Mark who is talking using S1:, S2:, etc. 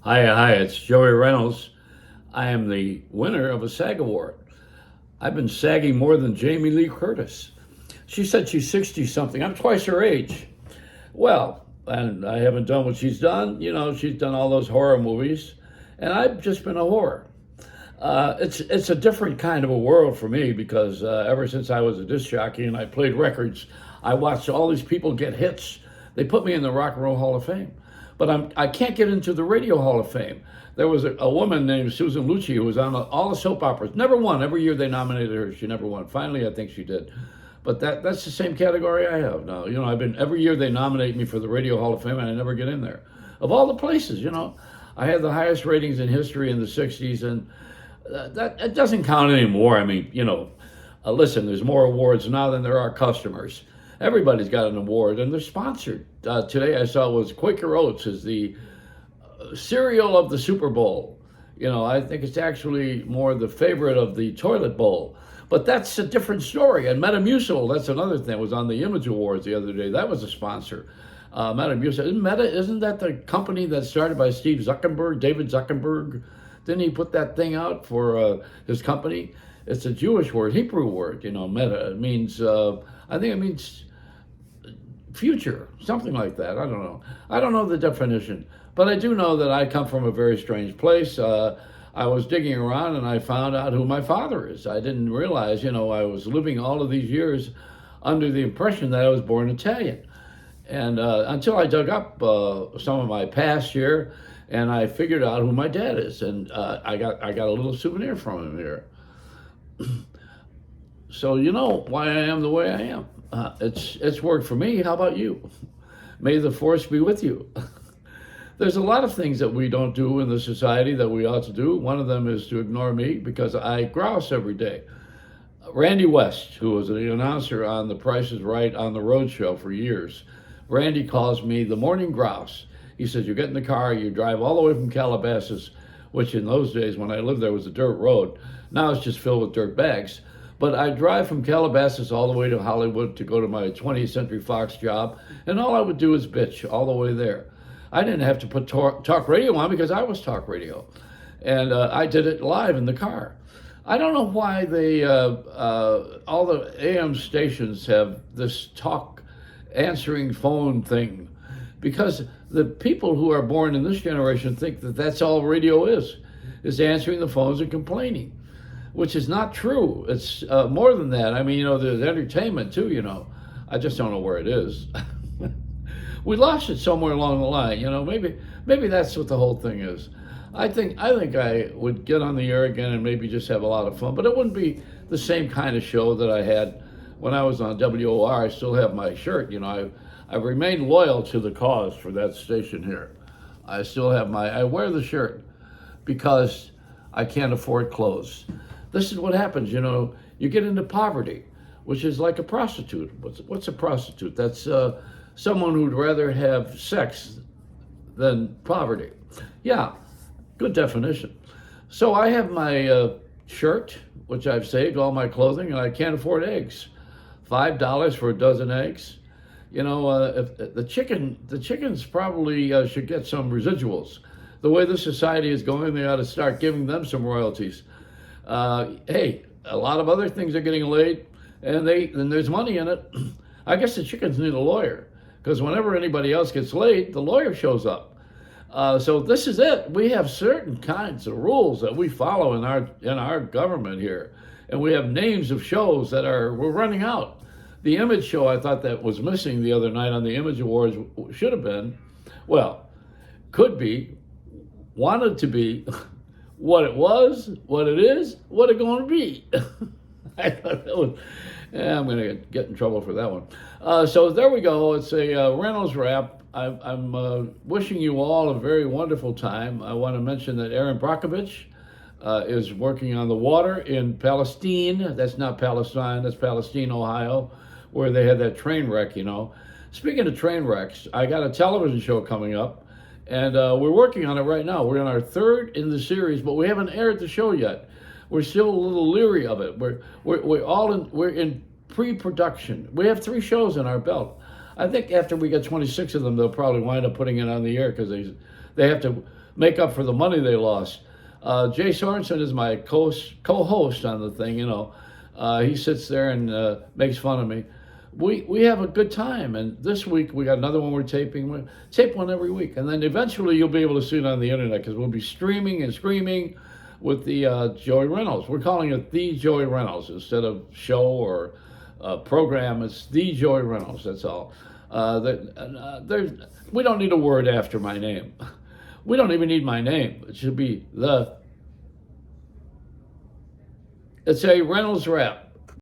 S1: Hi, it's Joey Reynolds. I am the winner of a SAG award. I've been sagging more than Jamie Lee Curtis. She said she's 60 something. I'm twice her age. Well, and I haven't done what she's done. You know, she's done all those horror movies, and I've just been a horror. It's a different kind of a world for me because ever since I was a disc jockey and I played records, I watched all these people get hits. They put me in the Rock and Roll Hall of Fame, but I can't get into the Radio Hall of Fame. There was a woman named Susan Lucci who was on all the soap operas. Never won. Every year they nominated her, she never won. Finally, I think she did. But that's the same category I have now. You know, I've been every year they nominate me for the Radio Hall of Fame, and I never get in there. Of all the places, you know, I had the highest ratings in history in the '60s, and that it doesn't count anymore. I mean, you know, listen, there's more awards now than there are customers. Everybody's got an award, and they're sponsored. Today I saw was Quaker Oats is the cereal of the Super Bowl. You know, I think it's actually more the favorite of the toilet bowl. But that's a different story. And Metamucil, that's another thing, was on the Image Awards the other day. That was a sponsor. Metamucil, isn't that the company that started by Steve Zuckerberg, David Zuckerberg? Didn't he put that thing out for his company? It's a Jewish word, Hebrew word, you know, meta. It means, I think it means future, something like that. I don't know. I don't know the definition, but I do know that I come from a very strange place. I was digging around and I found out who my father is. I didn't realize, you know, I was living all of these years under the impression that I was born Italian. And until I dug up some of my past here, and I figured out who my dad is, and I got a little souvenir from him here. So you know why I am the way I am. It's worked for me. How about you? May the force be with you. There's a lot of things that we don't do in the society that we ought to do. One of them is to ignore me because I grouse every day. Randy West, who was the announcer on The Price is Right on the Road Show for years, Randy calls me the morning grouse. He says, you get in the car, you drive all the way from Calabasas, which in those days when I lived there was a dirt road. Now it's just filled with dirt bags. But I drive from Calabasas all the way to Hollywood to go to my 20th Century Fox job, and all I would do is bitch all the way there. I didn't have to put talk radio on because I was talk radio. And I did it live in the car. I don't know why they, all the AM stations have this talk answering phone thing, because the people who are born in this generation think that that's all radio is answering the phones and complaining, which is not true. It's more than that. I mean, you know, there's entertainment too, you know. I just don't know where it is. We lost it somewhere along the line, you know. Maybe that's what the whole thing is. I think I would get on the air again and maybe just have a lot of fun, but it wouldn't be the same kind of show that I had when I was on WOR. I still have my shirt, you know. I've remained loyal to the cause for that station here. I still have I wear the shirt because I can't afford clothes. This is what happens, you know. You get into poverty, which is like a prostitute. What's a prostitute? That's someone who'd rather have sex than poverty. Yeah, good definition. So I have my shirt, which I've saved, all my clothing, and I can't afford eggs. $5 for a dozen eggs. You know, if the chickens probably should get some residuals. The way the society is going, they ought to start giving them some royalties. Hey, a lot of other things are getting laid, and there's money in it. I guess the chickens need a lawyer, because whenever anybody else gets laid, the lawyer shows up. So this is it. We have certain kinds of rules that we follow in our government here, and we have names of shows that we're running out. The Image show, I thought that was missing the other night on the Image Awards, should have been, well, could be, wanted to be, what it was, what it is, what it going to be. I thought that was, I'm going to get in trouble for that one. So there we go. It's a Reynolds wrap. I'm wishing you all a very wonderful time. I want to mention that Aaron Brockovich is working on the water in Palestine. That's not Palestine, that's Palestine, Ohio, where they had that train wreck, you know. Speaking of train wrecks, I got a television show coming up, and we're working on it right now. We're on our third in the series, but we haven't aired the show yet. We're still a little leery of it. We're in pre-production. We have 3 shows in our belt. I think after we get 26 of them, they'll probably wind up putting it on the air because they have to make up for the money they lost. Jay Sorensen is my co-host on the thing. He sits there and makes fun of me. We have a good time, and this week we got another one we're taping. We tape one every week, and then eventually you'll be able to see it on the internet because we'll be streaming and screaming with the Joey Reynolds. We're calling it the Joey Reynolds instead of show or program. It's the Joey Reynolds. That's all. We don't need a word after my name. We don't even need my name. It should be the. It's a Reynolds rap.